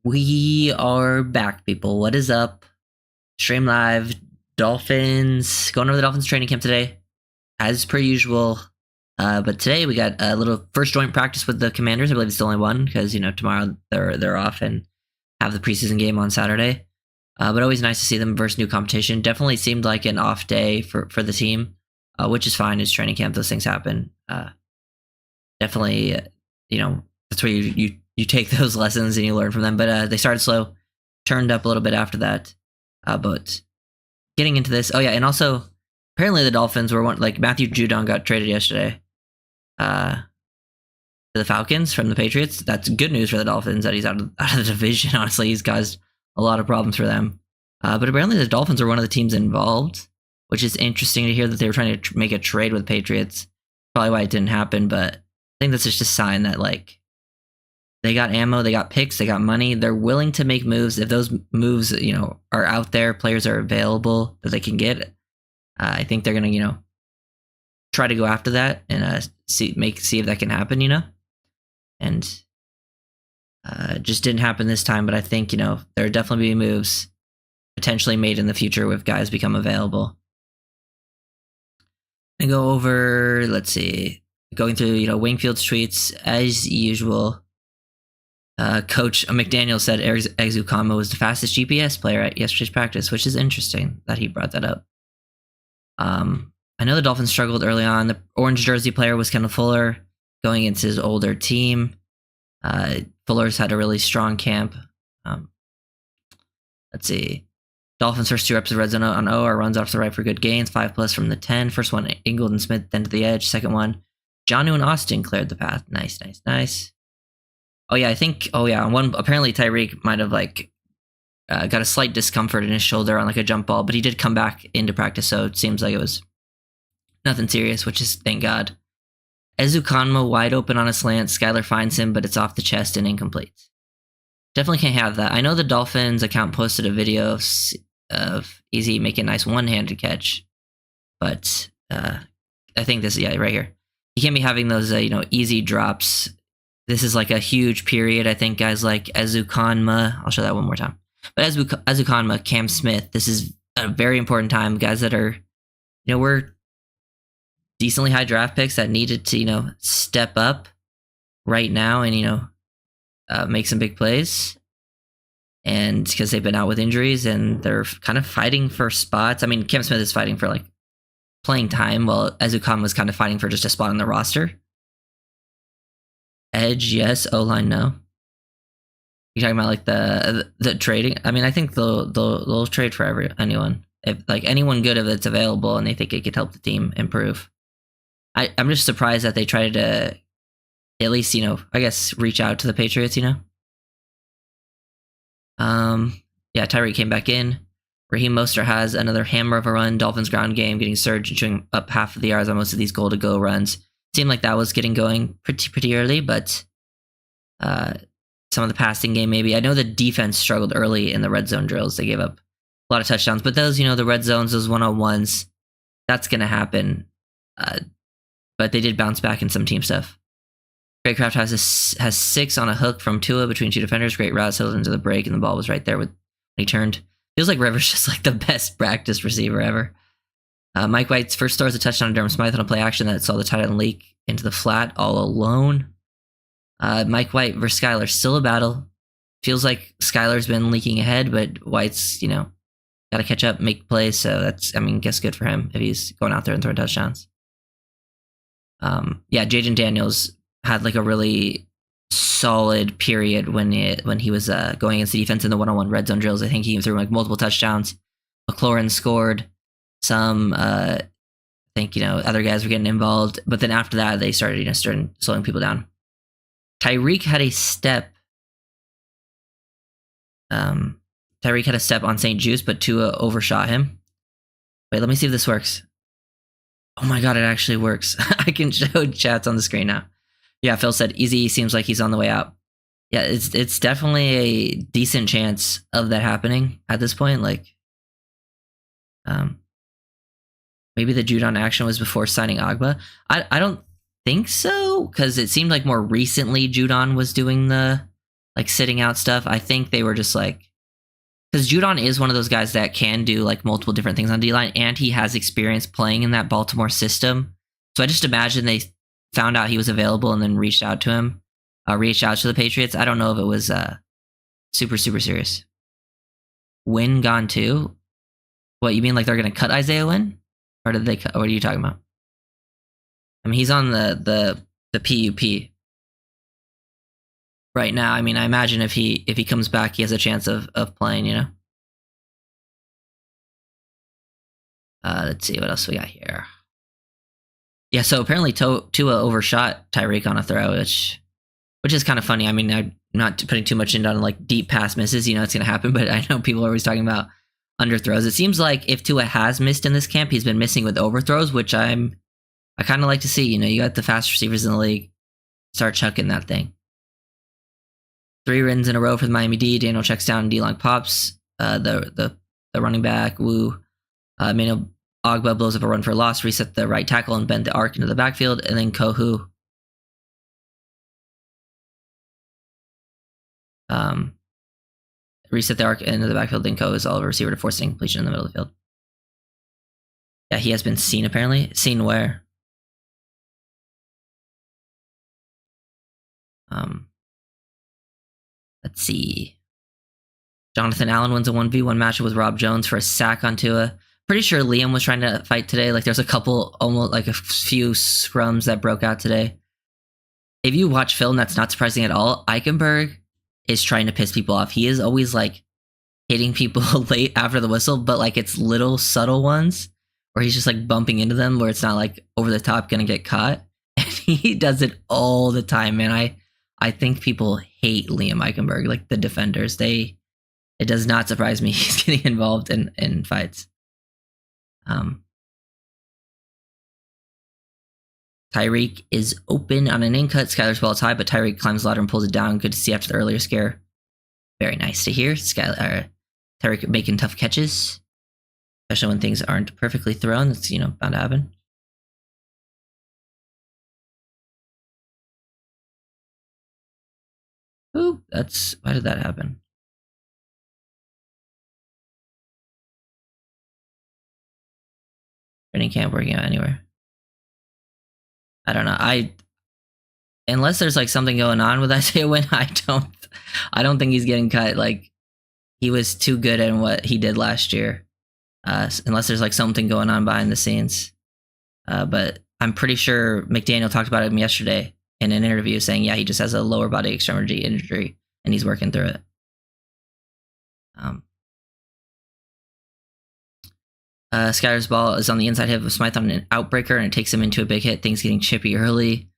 We are back, people. What is up? Stream live. Dolphins. Going over the Dolphins training camp today, as per usual. But today we got a little first joint practice with the Commanders. I believe it's the only one because tomorrow they're off and have the preseason game on Saturday. But always nice to see them versus new competition. Definitely seemed like an off day for the team, which is fine. It's training camp; those things happen. Definitely, that's where you take those lessons and you learn from them. But they started slow, turned up a little bit after that. But getting into this, oh yeah, and also apparently the Dolphins were Matthew Judon got traded yesterday to the Falcons from the Patriots. That's good news for the Dolphins that he's out of the division. Honestly, he's caused a lot of problems for them. But apparently the Dolphins are one of the teams involved, which is interesting to hear that they were trying to make a trade with Patriots. Probably why it didn't happen, but I think that's just a sign that they got ammo, they got picks, they got money. They're willing to make moves. If those moves, are out there, players are available that they can get. I think they're gonna, try to go after that and see if that can happen, And just didn't happen this time. But I think there will definitely be moves potentially made in the future if guys become available. And go over. Let's see, going through Wingfield's tweets as usual. Coach McDaniel said Exukama was the fastest GPS player at yesterday's practice, which is interesting that he brought that up. I know the Dolphins struggled early on. The orange jersey player was Kendall Fuller going against his older team. Fuller's had a really strong camp. Let's see. Dolphins first 2 reps of red zone on O are runs off the right for good gains. 5+ from the 10. First one, Ingold and Smith, then to the edge. Second one, Jonnu and Austin cleared the path. Nice. Oh yeah, on one, apparently Tyreek might have got a slight discomfort in his shoulder on a jump ball, but he did come back into practice, so it seems like it was nothing serious, which is thank God. Ezukanma wide open on a slant. Skyler finds him, but it's off the chest and incomplete. Definitely can't have that. I know the Dolphins account posted a video of Easy making a nice one-handed catch, but I think this, right here. You can't be having those, easy drops. This is a huge period. I think guys like Ezukanma, I'll show that one more time. But Ezukanma, Cam Smith, this is a very important time. Guys that are, were decently high draft picks that needed to, step up right now and, make some big plays. And because they've been out with injuries and they're kind of fighting for spots. I mean, Cam Smith is fighting for playing time, while Ezukanma was kind of fighting for just a spot on the roster. Edge, yes. O-line, no. You're talking about the trading. I mean, I think they'll trade for anyone. If anyone good that's available and they think it could help the team improve. I'm just surprised that they tried to at least I guess reach out to the Patriots. Tyreek came back in. Raheem Mostert has another hammer of a run. Dolphins ground game getting surged and chewing up half of the yards on most of these goal to go runs. Seemed like that was getting going pretty early, but some of the passing game maybe. I know the defense struggled early in the red zone drills. They gave up a lot of touchdowns, but those, the red zones, those one-on-ones, that's going to happen. But they did bounce back in some team stuff. Craycraft has 6 on a hook from Tua between 2 defenders. Great route, settled into the break, and the ball was right there when he turned. Feels like Rivers just the best practice receiver ever. Mike White's first throw is a touchdown to Durham Smythe on a play action that saw the tight end leak into the flat all alone. Mike White versus Skyler, still a battle. Feels like Skyler's been leaking ahead, but White's, got to catch up, make plays. So that's, guess good for him if he's going out there and throwing touchdowns. Jaden Daniels had a really solid period when he was going against the defense in the one-on-one red zone drills. I think he threw multiple touchdowns. McLaurin scored. Some, I think, other guys were getting involved. But then after that, they started, slowing people down. Tyreek had a step. Tyreek had a step on St. Juice, but Tua overshot him. Wait, let me see if this works. Oh my God, it actually works. I can show chats on the screen now. Yeah, Phil said Easy seems like he's on the way out. Yeah, it's definitely a decent chance of that happening at this point. Maybe the Judon action was before signing Agba. I don't think so, because it seemed like more recently Judon was doing the like sitting out stuff. I think they were just like, because Judon is one of those guys that can do like multiple different things on D-line, and he has experience playing in that Baltimore system. So I just imagine they found out he was available and then reached out to him, reached out to the Patriots. I don't know if it was super serious. Wynn gone too? What, you mean like they're going to cut Isaiah Wynn? Or did they cut? What are you talking about? I mean, he's on the PUP right now. I mean, I imagine if he comes back, he has a chance of playing, you know? Let's see, what else we got here? Yeah, so apparently Tua overshot Tyreek on a throw, which is kind of funny. I mean, I'm not putting too much into on like deep pass misses. You know, it's going to happen, but I know people are always talking about underthrows. It seems like if Tua has missed in this camp, he's been missing with overthrows, which I kind of like to see. You know, you got the fast receivers in the league. Start chucking that thing. 3 runs in a row for the Miami D. Daniel checks down, D-line pops. The running back, Woo. Emmanuel Ogba blows up a run for a loss, reset the right tackle, and bent the arc into the backfield. And then Kohu reset the arc into the backfield. Then Kohu is all of a receiver to force an incompletion in the middle of the field. Yeah, he has been seen apparently. Seen where? Let's see. Jonathan Allen wins a 1v1 matchup with Rob Jones for a sack on Tua. Pretty sure Liam was trying to fight today. Like there's a couple, almost like a few scrums that broke out today. If you watch film, that's not surprising at all. Eichenberg is trying to piss people off. He is always like hitting people late after the whistle, but like it's little subtle ones where he's just like bumping into them where it's not like over the top gonna get caught. And he does it all the time, man. I think people hate Liam Eichenberg, like the defenders. It does not surprise me he's getting involved in fights. Tyreek is open on an in-cut. Skylar's ball is high, but Tyreek climbs the ladder and pulls it down. Good to see after the earlier scare. Very nice to hear. Tyreek making tough catches, especially when things aren't perfectly thrown. That's, you know, bound to happen. Ooh, why did that happen? Training camp working out anywhere. I don't know. Unless there's like something going on with Isaiah Wynn, I don't think he's getting cut. Like he was too good at what he did last year. Unless there's like something going on behind the scenes. But I'm pretty sure McDaniel talked about him yesterday in an interview saying, yeah, he just has a lower body extremity injury and he's working through it. Skyler's ball is on the inside hip of Smythe on an outbreaker, and it takes him into a big hit. Things getting chippy early.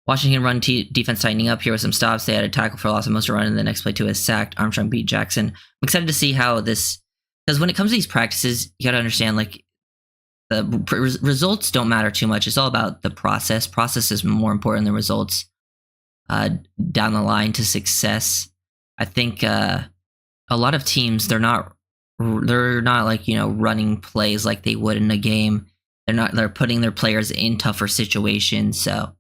Washington run defense tightening up here with some stops. They had a tackle for a loss of most of run, and the next play to is sacked. Armstrong beat Jackson. I'm excited to see how this, because when it comes to these practices, you got to understand like the results don't matter too much. It's all about the process. Process is more important than results down the line to success. I think a lot of teams, they're not like, you know, running plays like they would in a game. They're putting their players in tougher situations. So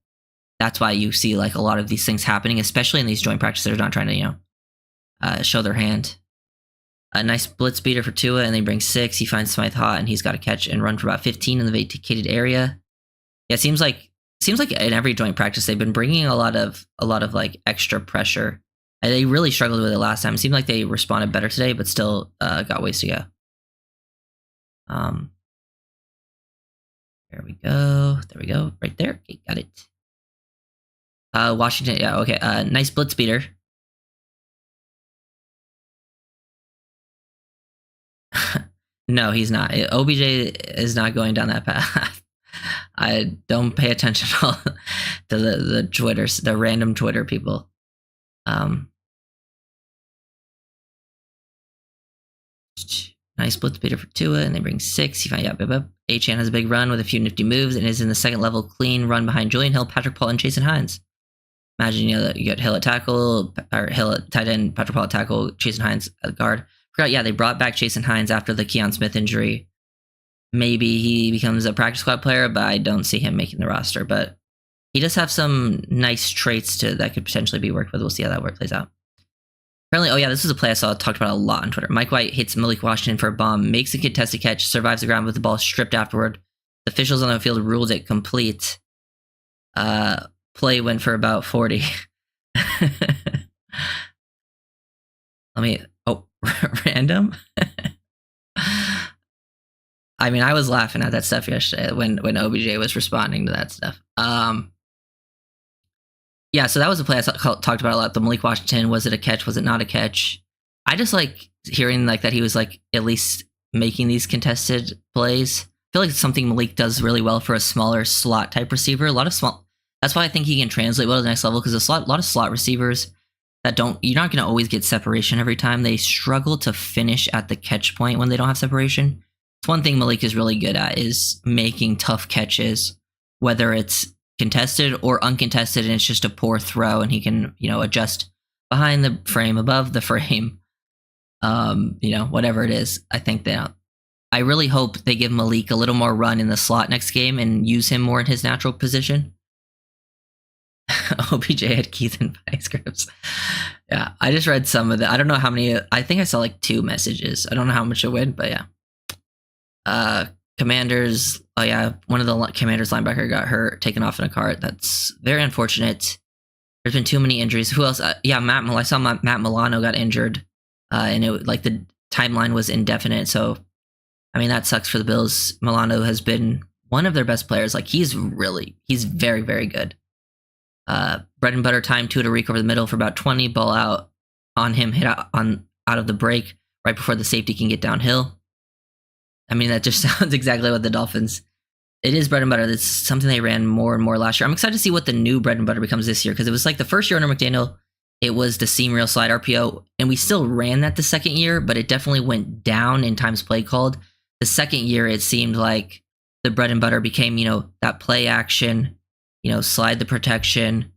that's why you see like a lot of these things happening, especially in these joint practices. They're not trying to, you know, show their hand. A nice blitz beater for Tua, and they bring 6. He finds Smythe hot, and he's got to catch and run for about 15 in the vacated area. Yeah, it seems like in every joint practice they've been bringing a lot of like extra pressure. And they really struggled with it last time. It seemed like they responded better today, but still got ways to go. There we go. There we go. Right there. Okay, got it. Washington. Yeah, okay. Nice blitz beater. No, he's not. OBJ is not going down that path. I don't pay attention to the Twitters, the random Twitter people. Nice blitz beater for Tua, and they bring 6. He finds out Achane has a big run with a few nifty moves and is in the second level clean run behind Julian Hill, Patrick Paul, and Jason Hines. Imagine, you know, that you got Hill at tackle, or Hill at tight end, Patrick Paul at tackle, Jason Hines at guard. Forgot, yeah, they brought back Jason Hines after the Keon Smith injury. Maybe he becomes a practice squad player, but I don't see him making the roster. But he does have some nice traits that could potentially be worked with. We'll see how that plays out. Apparently, oh yeah, this was a play I saw talked about a lot on Twitter. Mike White hits Malik Washington for a bomb, makes a contested catch, survives the ground with the ball stripped afterward. The officials on the field ruled it complete. Play went for about 40. Random? I mean, I was laughing at that stuff yesterday when OBJ was responding to that stuff. Yeah, so that was a play I talked about a lot. The Malik Washington, was it a catch? Was it not a catch? I just like hearing like that he was like at least making these contested plays. I feel like it's something Malik does really well for a smaller slot type receiver. A lot of small. That's why I think he can translate well to the next level, because a lot of slot receivers that you're not going to always get separation every time. They struggle to finish at the catch point when they don't have separation. It's one thing Malik is really good at, is making tough catches, whether it's contested or uncontested, and it's just a poor throw, and he can, adjust behind the frame, above the frame, whatever it is. I think that I really hope they give Malik a little more run in the slot next game and use him more in his natural position. OBJ had Keith and Vice Grips. Yeah, I just read some of that. I don't know how many. I think I saw like 2 messages. I don't know how much it went, but yeah. Commanders. Oh yeah, one of the Commanders linebacker got hurt, taken off in a cart. That's very unfortunate. There's been too many injuries. Who else? I saw Matt Milano got injured, and it like the timeline was indefinite. So, I mean, that sucks for the Bills. Milano has been one of their best players. Like he's very, very good. Bread and butter time, Tua to Reek over the middle for about 20, ball out on him, hit out of the break right before the safety can get downhill. I mean, that just sounds exactly what the Dolphins. It is bread and butter. That's something they ran more and more last year. I'm excited to see what the new bread and butter becomes this year, because it was like the first year under McDaniel, it was the seam reel slide RPO, and we still ran that the second year, but it definitely went down in times play called. The second year, it seemed like the bread and butter became, that play action, slide the protection,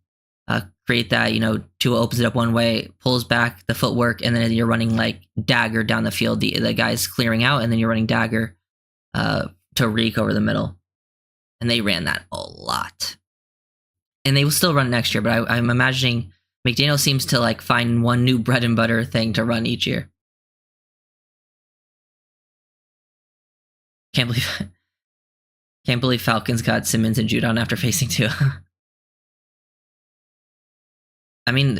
create that, Tua opens it up one way, pulls back the footwork, and then you're running like dagger down the field. The guy's clearing out, and then you're running dagger to Reek over the middle. And they ran that a lot. And they will still run it next year, but I'm imagining McDaniel seems to like find one new bread and butter thing to run each year. Can't believe Falcons got Simmons and Judon after facing Tua. I mean,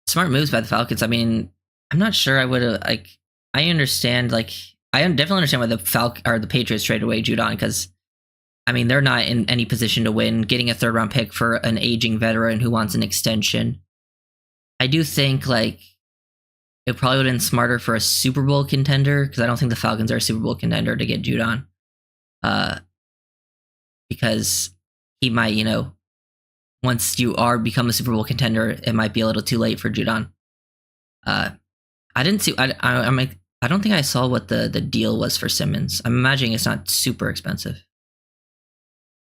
smart moves by the Falcons. I mean, I'm not sure I would have, like, I understand, like, I definitely understand why the Patriots traded away Judon, because, I mean, they're not in any position to win. Getting a 3rd round pick for an aging veteran who wants an extension. I do think, like, it probably would have been smarter for a Super Bowl contender, because I don't think the Falcons are a Super Bowl contender, to get Judon. Because he might, once you become a Super Bowl contender, it might be a little too late for Judon. I didn't see. I don't think I saw what the deal was for Simmons. I'm imagining it's not super expensive.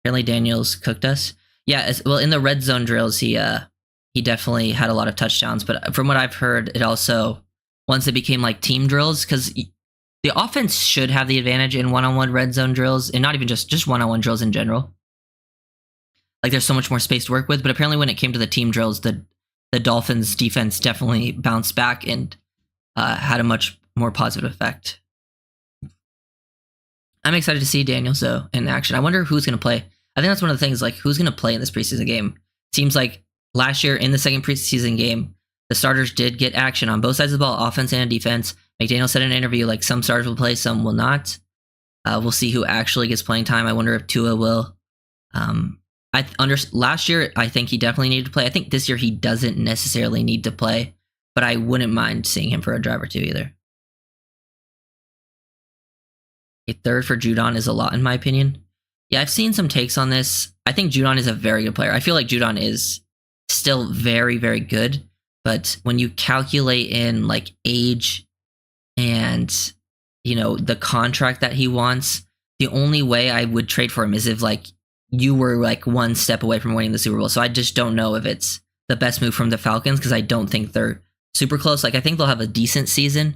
Apparently, Daniels cooked us. Yeah, well, in the red zone drills, he definitely had a lot of touchdowns. But from what I've heard, it also, once it became like team drills, because the offense should have the advantage in one-on-one red zone drills, and not even just one-on-one drills in general. Like, there's so much more space to work with, but apparently when it came to the team drills, the Dolphins defense definitely bounced back and had a much more positive effect. I'm excited to see Daniels, though, in action. I wonder who's going to play. I think that's one of the things, like, who's going to play in this preseason game? Seems like last year in the second preseason game, the starters did get action on both sides of the ball, offense and defense. McDaniel said in an interview, like, some starters will play, some will not. We'll see who actually gets playing time. I wonder if Tua will. Last year, I think he definitely needed to play. I think this year he doesn't necessarily need to play, but I wouldn't mind seeing him for a drive or two either. A 3rd for Judon is a lot, in my opinion. Yeah, I've seen some takes on this. I think Judon is a very good player. I feel like Judon is still very, very good, but when you calculate in like age and, the contract that he wants, the only way I would trade for him is if like you were like one step away from winning the Super Bowl. So I just don't know if it's the best move from the Falcons, because I don't think they're super close. Like, I think they'll have a decent season,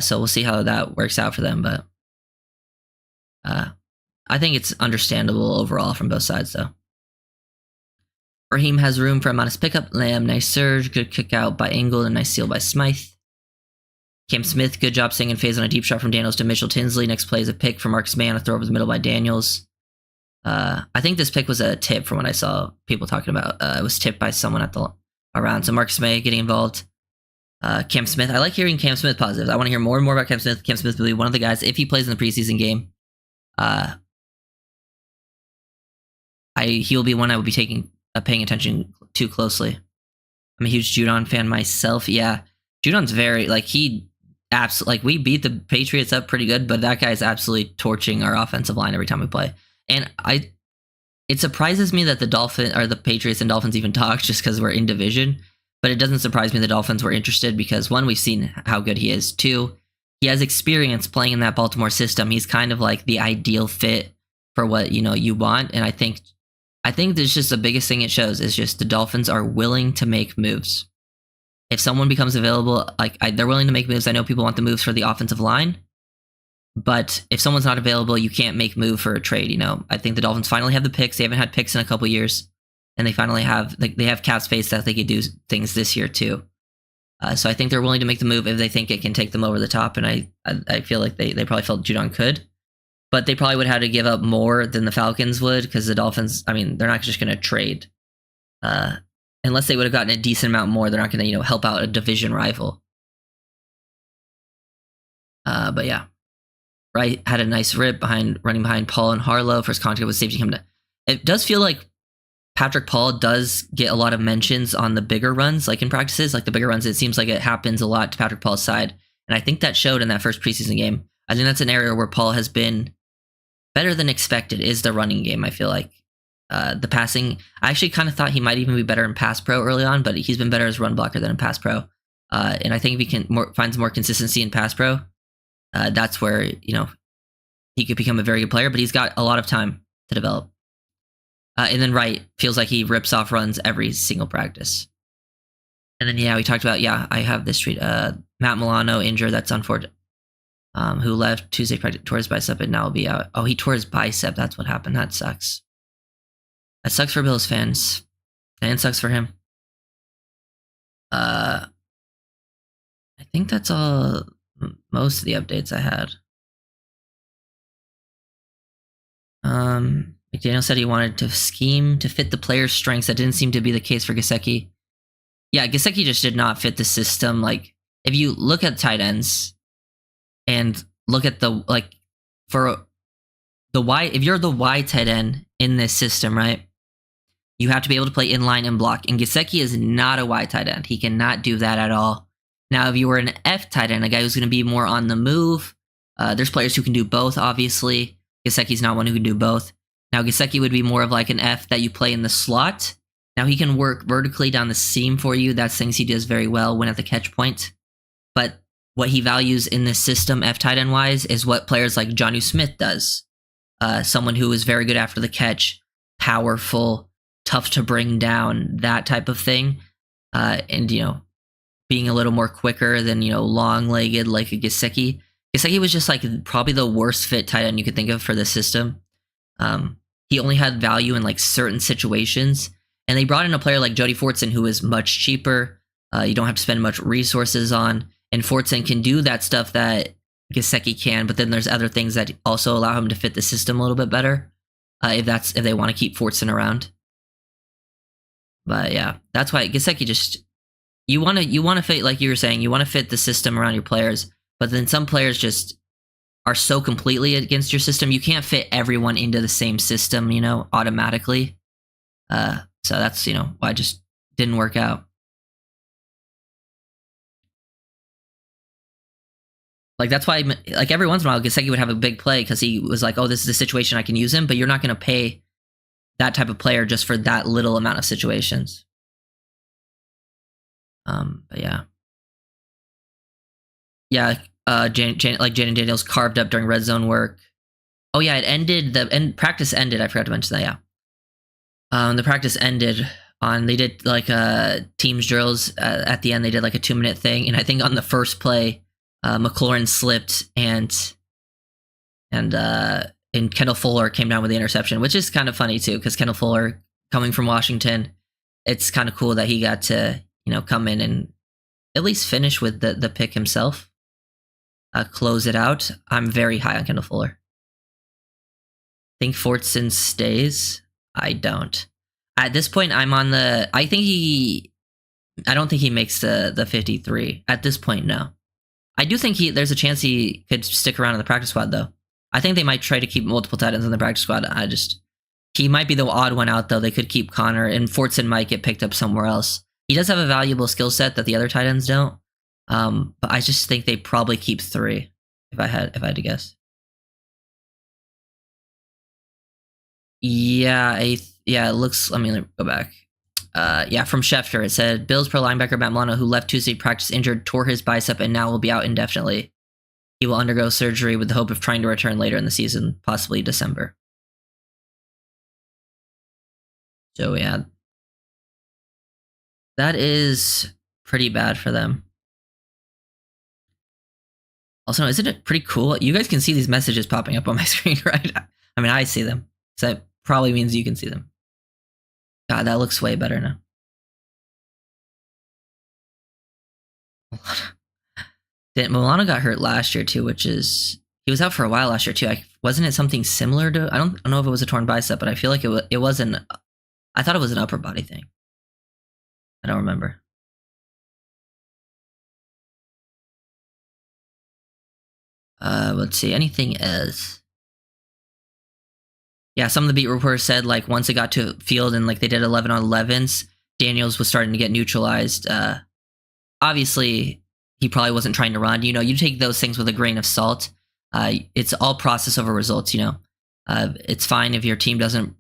so we'll see how that works out for them. But I think it's understandable overall from both sides, though. Raheem has room for a modest pickup. Lamb, nice surge. Good kick out by Engel and nice steal by Smythe. Cam Smith, good job staying in phase on a deep shot from Daniels to Mitchell Tinsley. Next play is a pick for Marcus May on a throw over the middle by Daniels. I think this pick was a tip from what I saw people talking about. It was tipped by someone at the around. So Marcus May getting involved. Cam Smith. I like hearing Cam Smith positives. I want to hear more and more about Cam Smith. Cam Smith will be one of the guys, if he plays in the preseason game, he will be one I will be paying attention to closely. I'm a huge Judon fan myself. Yeah, Judon's very, we beat the Patriots up pretty good, but that guy's absolutely torching our offensive line every time we play. And it surprises me that the Patriots and Dolphins even talk just because we're in division. But it doesn't surprise me the Dolphins were interested because, one, we've seen how good he is. Two, he has experience playing in that Baltimore system. He's kind of like the ideal fit for what you want. And I think there's just the biggest thing it shows is just the Dolphins are willing to make moves. If someone becomes available, they're willing to make moves. I know people want the moves for the offensive line, but if someone's not available, you can't make move for a trade. I think the Dolphins finally have the picks. They haven't had picks in a couple years. And they finally have cap space that they could do things this year too. So I think they're willing to make the move if they think it can take them over the top. And I feel like they probably felt Judon could. But they probably would have to give up more than the Falcons would because the Dolphins, they're not just going to trade. Unless they would have gotten a decent amount more, they're not going to help out a division rival. But yeah. Wright had a nice rip running behind Paul and Harlow. First contact with safety coming to. It does feel like Patrick Paul does get a lot of mentions on the bigger runs, like in practices, like the bigger runs. It seems like it happens a lot to Patrick Paul's side. And I think that showed in that first preseason game. I think that's an area where Paul has been better than expected is the running game, I feel like. The passing, I actually kind of thought he might even be better in pass pro early on, but he's been better as a run blocker than in pass pro. And I think if he can find some more consistency in pass pro, that's where, he could become a very good player, but he's got a lot of time to develop. And then Wright feels like he rips off runs every single practice. And then, we talked about, I have this tweet. Matt Milano injured. That's unfortunate. Who left Tuesday practice, tore his bicep, and now will be out. Oh, he tore his bicep. That's what happened. That sucks. That sucks for Bills fans. And sucks for him. I think that's all, most of the updates I had. McDaniel said he wanted to scheme to fit the player's strengths. That didn't seem to be the case for Gesicki. Yeah, Gesicki just did not fit the system. Like, if you look at tight ends and look at for the Y, if you're the Y tight end in this system, right, you have to be able to play inline and block. And Gesicki is not a Y tight end. He cannot do that at all. Now, if you were an F tight end, a guy who's going to be more on the move, there's players who can do both, obviously. Gesicki's not one who can do both. Now, Gesicki would be more of like an F that you play in the slot. Now, he can work vertically down the seam for you. That's things he does very well when at the catch point. But what he values in this system, F tight end wise, is what players like Jonnu Smith does. Someone who is very good after the catch, powerful, tough to bring down, that type of thing. And, being a little more quicker than, long-legged like a Gesicki. Gesicki was just probably the worst fit tight end you could think of for this system. He only had value in certain situations. And they brought in a player like Jody Fortson, who is much cheaper. You don't have to spend much resources on. And Fortson can do that stuff that Gesicki can, but then there's other things that also allow him to fit the system a little bit better. If they want to keep Fortson around. But yeah, that's why Gesicki just, you want to fit, like you were saying, you want to fit the system around your players. But then some players just are so completely against your system, you can't fit everyone into the same system, automatically. So that's, why it just didn't work out. That's why, every once in a while, Gesicki would have a big play because he was like, oh, this is a situation I can use him, but you're not going to pay that type of player just for that little amount of situations. But yeah. Yeah, Jaden Daniels carved up during red zone work. Oh yeah, it ended, practice ended, I forgot to mention that, yeah. The practice ended they did teams drills at the end, they did a 2-minute thing, and I think on the first play, McLaurin slipped and Kendall Fuller came down with the interception, which is kind of funny too, because Kendall Fuller, coming from Washington, it's kind of cool that he got to, come in and at least finish with the pick himself. Close it out. I'm very high on Kendall Fuller. Think Fortson stays? I don't. At this point, I'm on the... I don't think he makes the 53. At this point, no. I do think there's a chance he could stick around in the practice squad, though. I think they might try to keep multiple tight ends in the practice squad. He might be the odd one out, though. They could keep Connor, and Fortson might get picked up somewhere else. He does have a valuable skill set that the other tight ends don't. But I just think they probably keep 3, if I had to guess. Yeah, it looks... Let me go back. From Schefter, it said, Bills pro linebacker Matt Milano, who left Tuesday practice injured, tore his bicep and now will be out indefinitely. He will undergo surgery with the hope of trying to return later in the season, possibly December. So, yeah. That is pretty bad for them. Also, isn't it pretty cool? You guys can see these messages popping up on my screen, right? I mean, I see them. So that probably means you can see them. God, that looks way better now. Milano got hurt last year too, which is... He was out for a while last year too. Wasn't it something similar to... I don't know if it was a torn bicep, but I feel like it wasn't... I thought it was an upper body thing. I don't remember. Let's see. Anything else? Yeah, some of the beat reporters said, like, once it got to field and, like, they did 11 on 11s, Daniels was starting to get neutralized. Obviously, he probably wasn't trying to run. You take those things with a grain of salt. It's all process over results, It's fine if your team doesn't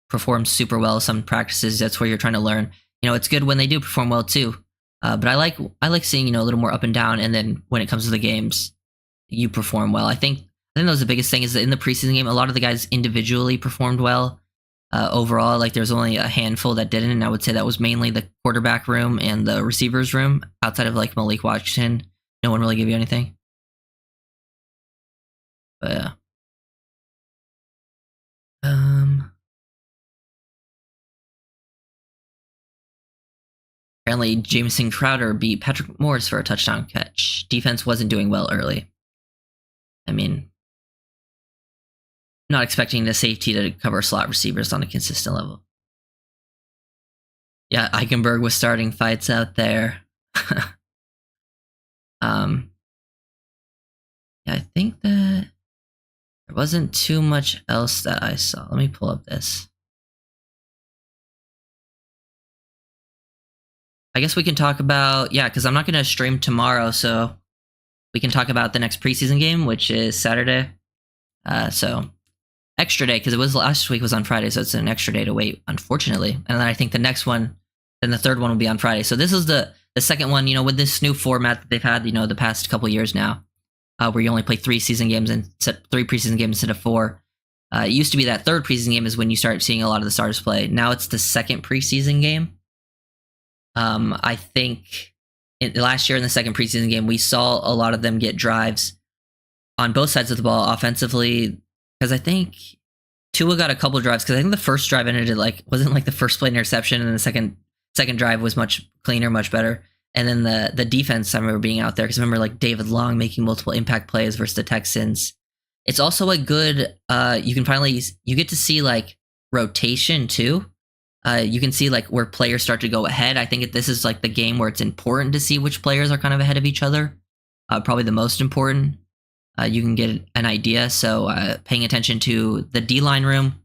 perform super well some practices. That's where you're trying to learn. It's good when they do perform well, too. But I like seeing, a little more up and down, and then when it comes to the games, you perform well. I think that was the biggest thing, is that in the preseason game, a lot of the guys individually performed well. Overall, like, there's only a handful that didn't, and I would say that was mainly the quarterback room and the receivers room. Outside of, like, Malik Washington, no one really gave you anything. But yeah. Apparently, Jameson Crowder beat Patrick Morris for a touchdown catch. Defense wasn't doing well early. I mean, not expecting the safety to cover slot receivers on a consistent level. Yeah, Eichenberg was starting fights out there. Yeah, I think that there wasn't too much else that I saw. Let me pull up this. I guess we can talk about, because I'm not going to stream tomorrow, so we can talk about the next preseason game, which is Saturday. So extra day, because it was last week was on Friday, so it's an extra day to wait, unfortunately. And then I think the next one, then the third one will be on Friday. So this is the second one, with this new format that they've had, the past couple years now, where you only play 3 preseason games instead of 4. It used to be that third preseason game is when you start seeing a lot of the starters play. Now it's the second preseason game. I think last year in the second preseason game, we saw a lot of them get drives on both sides of the ball offensively, because I think Tua got a couple of drives, because I think the first drive ended wasn't like the first play interception, and the second drive was much cleaner, much better. And then the defense, I remember being out there, because I remember like David Long making multiple impact plays versus the Texans. It's also a good, you get to see like rotation too. You can see like where players start to go ahead. I think this is like the game where it's important to see which players are kind of ahead of each other. Probably the most important. You can get an idea. So paying attention to the D-line room,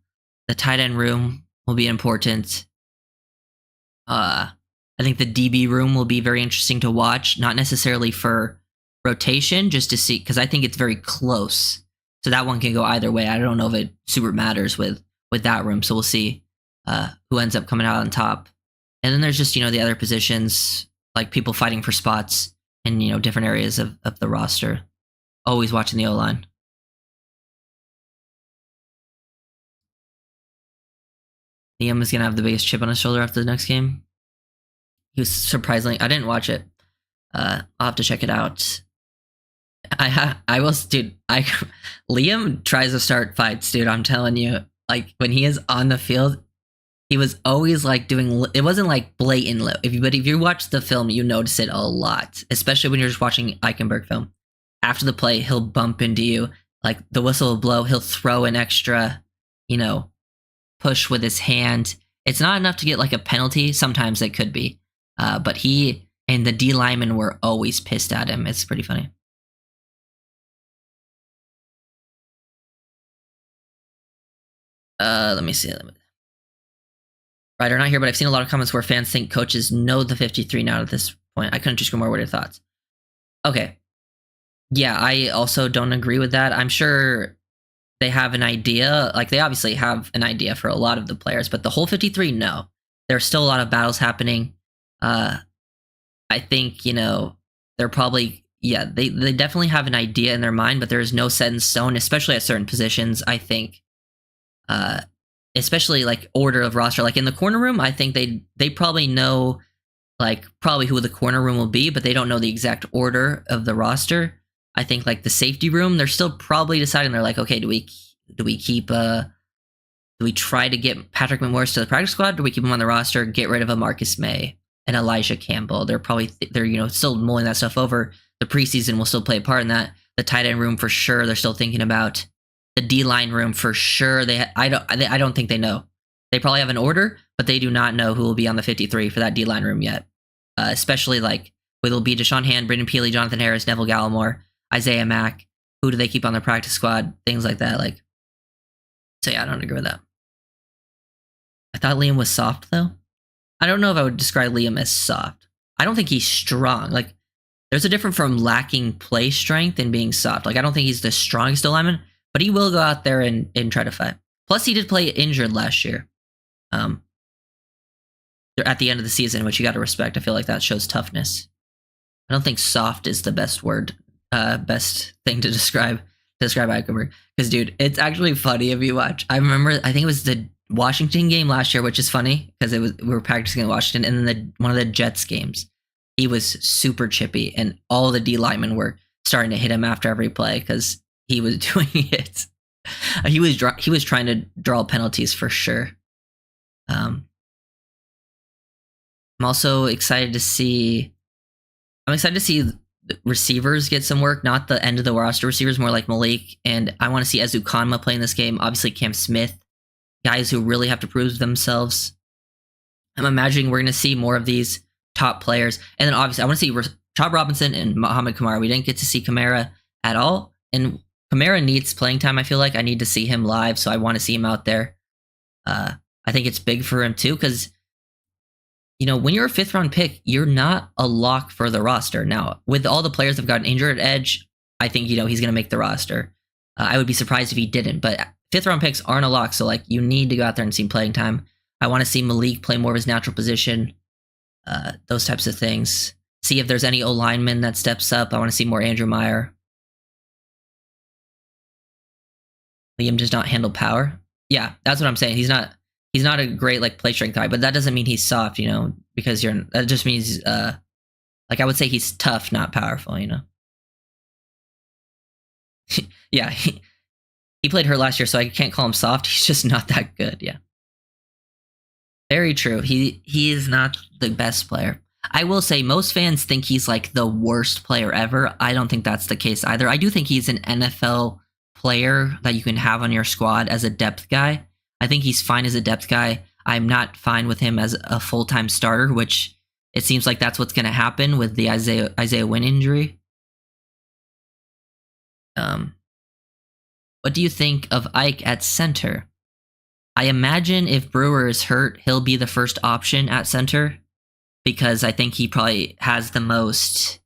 the tight end room will be important. I think the DB room will be very interesting to watch. Not necessarily for rotation, just to see, because I think it's very close. So that one can go either way. I don't know if it super matters with that room. So we'll see who ends up coming out on top. And then there's just, the other positions, like people fighting for spots in, different areas of the roster. Always watching the O-line. Liam is going to have the biggest chip on his shoulder after the next game. He was surprisingly... I didn't watch it. I'll have to check it out. Liam tries to start fights, dude. I'm telling you. Like, when he is on the field, He was always like doing. It wasn't like blatant low. But if you watch the film, you notice it a lot, especially when you're just watching Eichenberg film. After the play, he'll bump into you. Like the whistle will blow. He'll throw an extra, push with his hand. It's not enough to get like a penalty. Sometimes it could be, but he and the D linemen were always pissed at him. It's pretty funny. Let me see. Ryder, not here, but I've seen a lot of comments where fans think coaches know the 53 now at this point. I couldn't just go more. What are your thoughts? Okay. Yeah, I also don't agree with that. I'm sure they have an idea. Like, they obviously have an idea for a lot of the players, but the whole 53, no. There's still a lot of battles happening. I think, they're probably, they definitely have an idea in their mind, but there is no set in stone, especially at certain positions, I think. Especially like order of roster, like in the corner room, I think they probably know like probably who the corner room will be, but they don't know the exact order of the roster. I think like the safety room, they're still probably deciding. They're like, okay, do we keep do we try to get Patrick McMorris to the practice squad? Do we keep him on the roster? Get rid of a Marcus May and Elijah Campbell. They're probably they're still mulling that stuff over. The preseason will still play a part in that. The tight end room for sure. They're still thinking about. The D-line room for sure. I don't think they know. They probably have an order, but they do not know who will be on the 53 for that D-line room yet. Especially like it'll be Deshaun Hand, Brendan Peely, Jonathan Harris, Neville Gallimore, Isaiah Mack. Who do they keep on their practice squad? Things like that. So yeah, I don't agree with that. I thought Liam was soft though. I don't know if I would describe Liam as soft. I don't think he's strong. Like there's a difference from lacking play strength and being soft. Like I don't think he's the strongest lineman. But he will go out there and try to fight. Plus, he did play injured last year. At the end of the season, which you got to respect. I feel like that shows toughness. I don't think soft is the best word, best thing to describe Eichenberg. Because, dude, it's actually funny if you watch. I remember, I think it was the Washington game last year, which is funny because we were practicing in Washington, and then one of the Jets games, he was super chippy, and all the D linemen were starting to hit him after every play because he was doing it. He was trying to draw penalties for sure. I'm also excited to see. I'm excited to see receivers get some work. Not the end of the roster receivers, more like Malik, and I want to see Ezu Kanma play in this game. Obviously, Cam Smith, guys who really have to prove themselves. I'm imagining we're going to see more of these top players, and then obviously I want to see Chad Robinson and Muhammad Kamara. We didn't get to see Kamara at all, and Kamara needs playing time. I feel like I need to see him live, so I want to see him out there. I think it's big for him too, because when you're a 5th round pick, you're not a lock for the roster. Now, with all the players that have gotten injured at edge, I think he's going to make the roster. I would be surprised if he didn't, but 5th round picks aren't a lock, so like you need to go out there and see playing time. I want to see Malik play more of his natural position. Those types of things. See if there's any O lineman that steps up. I want to see more Andrew Meyer. Liam does not handle power. Yeah, that's what I'm saying. He's not a great like play strength guy, but that doesn't mean he's soft, because that just means like I would say he's tough, not powerful, Yeah, he played hurt last year, so I can't call him soft. He's just not that good. Yeah. Very true. He is not the best player. I will say most fans think he's like the worst player ever. I don't think that's the case either. I do think he's an NFL player that you can have on your squad as a depth guy. I think he's fine as a depth guy. I'm not fine with him as a full-time starter, which it seems like that's what's going to happen with the Isaiah Wynn injury. What do you think of Ike at center? I imagine if Brewer is hurt, he'll be the first option at center because I think he probably has the most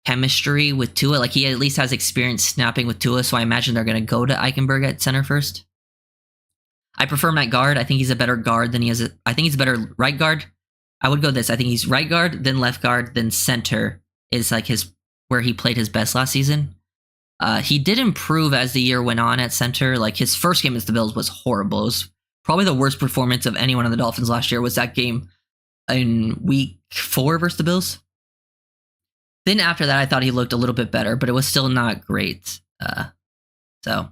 chemistry with Tua. Like he at least has experience snapping with Tua, so I imagine they're going to go to Eichenberg at center first. I prefer him at guard. I think he's a better guard than he is. I think he's a better right guard. I would go this. I think he's right guard, then left guard, then center is like where he played his best last season. He did improve as the year went on at center. Like his first game against the Bills was horrible. It was probably the worst performance of anyone on the Dolphins last year. Was that game in week 4 versus the Bills? Then after that, I thought he looked a little bit better, but it was still not great. So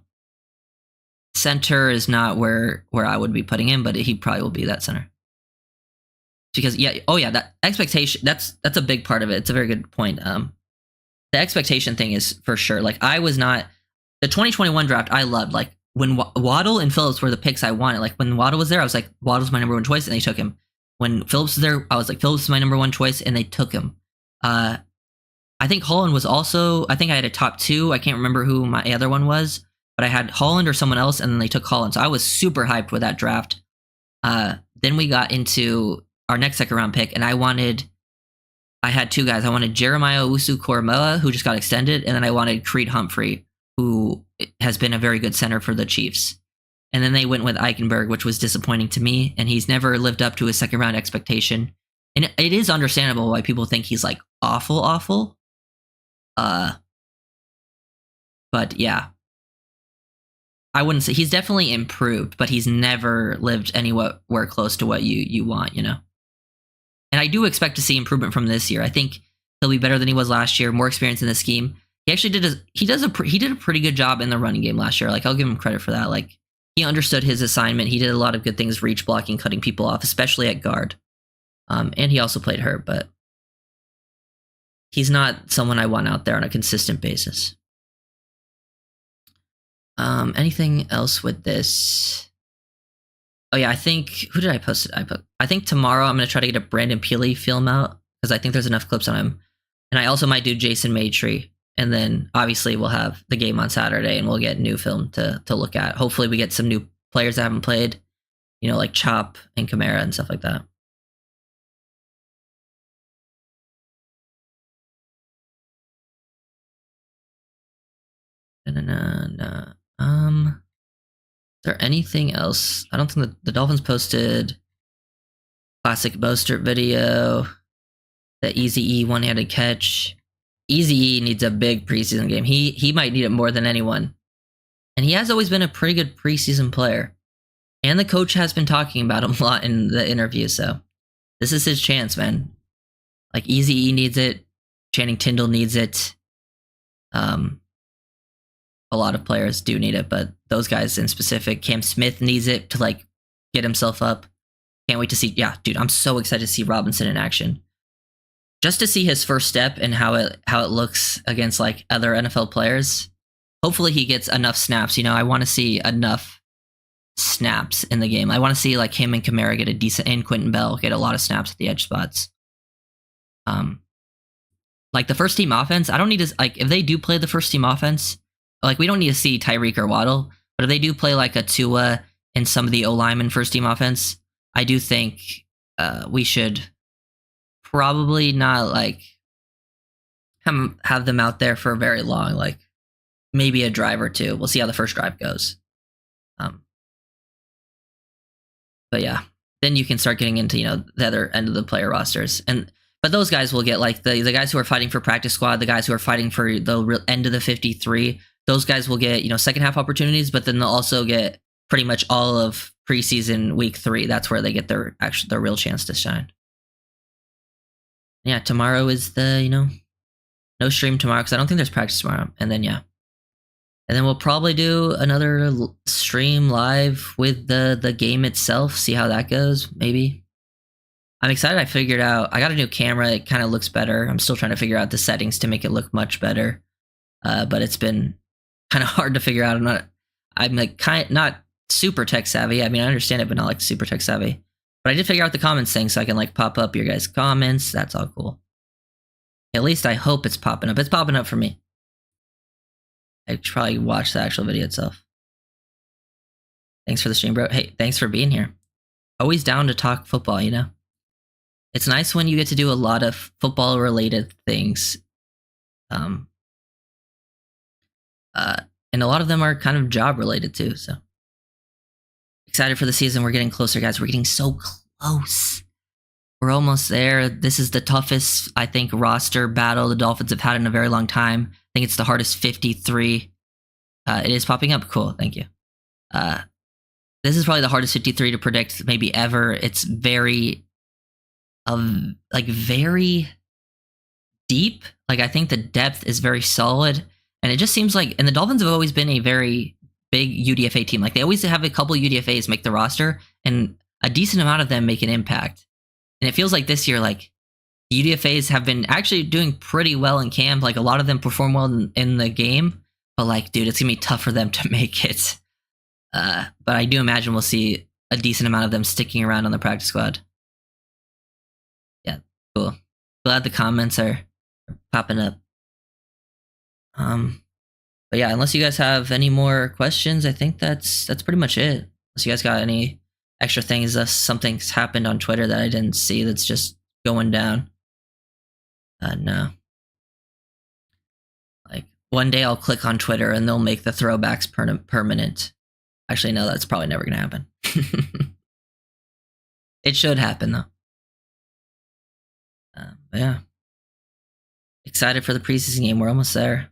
center is not where I would be putting him, but he probably will be that center. Because that expectation, that's a big part of it. It's a very good point. The expectation thing is for sure. Like I was not the 2021 draft. I loved like when Waddle and Phillips were the picks I wanted. Like when Waddle was there, I was like Waddle's my number one choice, and they took him. When Phillips was there, I was like Phillips is my number one choice, and they took him. I think Holland was also. I think I had a top 2. I can't remember who my other one was, but I had Holland or someone else, and then they took Holland. So I was super hyped with that draft. Then we got into our next second round pick, and I had 2 guys. I wanted Jeremiah Owusu-Koramoah, who just got extended, and then I wanted Creed Humphrey, who has been a very good center for the Chiefs. And then they went with Eichenberg, which was disappointing to me, and he's never lived up to his second round expectation. And it is understandable why people think he's like awful. But yeah. I wouldn't say he's definitely improved, but he's never lived anywhere close to what you want, you know? And I do expect to see improvement from this year. I think he'll be better than he was last year, more experience in the scheme. He actually did a pretty good job in the running game last year. Like I'll give him credit for that. Like he understood his assignment. He did a lot of good things, reach blocking, cutting people off, especially at guard. And he also played hurt, but he's not someone I want out there on a consistent basis. Anything else with this? Oh yeah, I think who did I post it? I think tomorrow I'm gonna try to get a Brandon Peely film out because I think there's enough clips on him, and I also might do Jason Maitrey, and then obviously we'll have the game on Saturday and we'll get new film to look at. Hopefully we get some new players that haven't played, you know, like Chop and Kamara and stuff like that. Is there anything else? I don't think the Dolphins posted classic Mostert video, the Easy E one-handed catch. Easy E needs a big preseason game. He might need it more than anyone. And he has always been a pretty good preseason player. And the coach has been talking about him a lot in the interview, so this is his chance, man. Like Easy E needs it. Channing Tindall needs it. A lot of players do need it, but those guys in specific, Cam Smith needs it to like get himself up. Can't wait to see. Yeah, dude, I'm so excited to see Robinson in action. Just to see his first step and how it looks against like other NFL players. Hopefully he gets enough snaps. You know, I want to see enough snaps in the game. I want to see like him and Kamara get a decent, and Quentin Bell get a lot of snaps at the edge spots. Like the first team offense, I don't need to like if they do play the first team offense. Like, we don't need to see Tyreek or Waddle, but if they do play like a Tua and some of the O-lineman first team offense, I do think we should probably not like have them out there for very long, like maybe a drive or two. We'll see how the first drive goes. But yeah, then you can start getting into, you know, the other end of the player rosters. But those guys will get like the guys who are fighting for practice squad, the guys who are fighting for the end of the 53. Those guys will get, you know, second half opportunities, but then they'll also get pretty much all of preseason week 3. That's where they get their real chance to shine. Yeah, tomorrow is the, you know, no stream tomorrow because I don't think there's practice tomorrow. And then, yeah. And then we'll probably do another stream live with the game itself, see how that goes, maybe. I'm excited. I figured out, I got a new camera. It kind of looks better. I'm still trying to figure out the settings to make it look much better. But it's been kind of hard to figure out. I'm like not super tech savvy. I mean, I understand it, but not like super tech savvy. But I did figure out the comments thing so I can like pop up your guys' comments. That's all cool. At least I hope it's popping up. It's popping up for me. I should probably watch the actual video itself. Thanks for the stream, bro. Hey, thanks for being here. Always down to talk football, you know? It's nice when you get to do a lot of football related things. And a lot of them are kind of job related too, so. Excited for the season. We're getting closer, guys. We're getting so close. We're almost there. This is the toughest, I think, roster battle the Dolphins have had in a very long time. I think it's the hardest 53. It is popping up. Cool. Thank you. This is probably the hardest 53 to predict maybe ever. It's very, very deep. Like, I think the depth is very solid. And it just seems like, and the Dolphins have always been a very big UDFA team. Like they always have a couple UDFAs make the roster, and a decent amount of them make an impact. And it feels like this year, like UDFAs have been actually doing pretty well in camp. Like a lot of them perform well in the game, but like, dude, it's gonna be tough for them to make it. But I do imagine we'll see a decent amount of them sticking around on the practice squad. Yeah, cool. Glad the comments are popping up. But yeah, unless you guys have any more questions, I think that's pretty much it. Unless you guys got any extra things, something's happened on Twitter that I didn't see that's just going down. No. Like one day I'll click on Twitter and they'll make the throwbacks permanent. Actually, no, that's probably never gonna happen. It should happen though. But yeah, excited for the preseason game. We're almost there.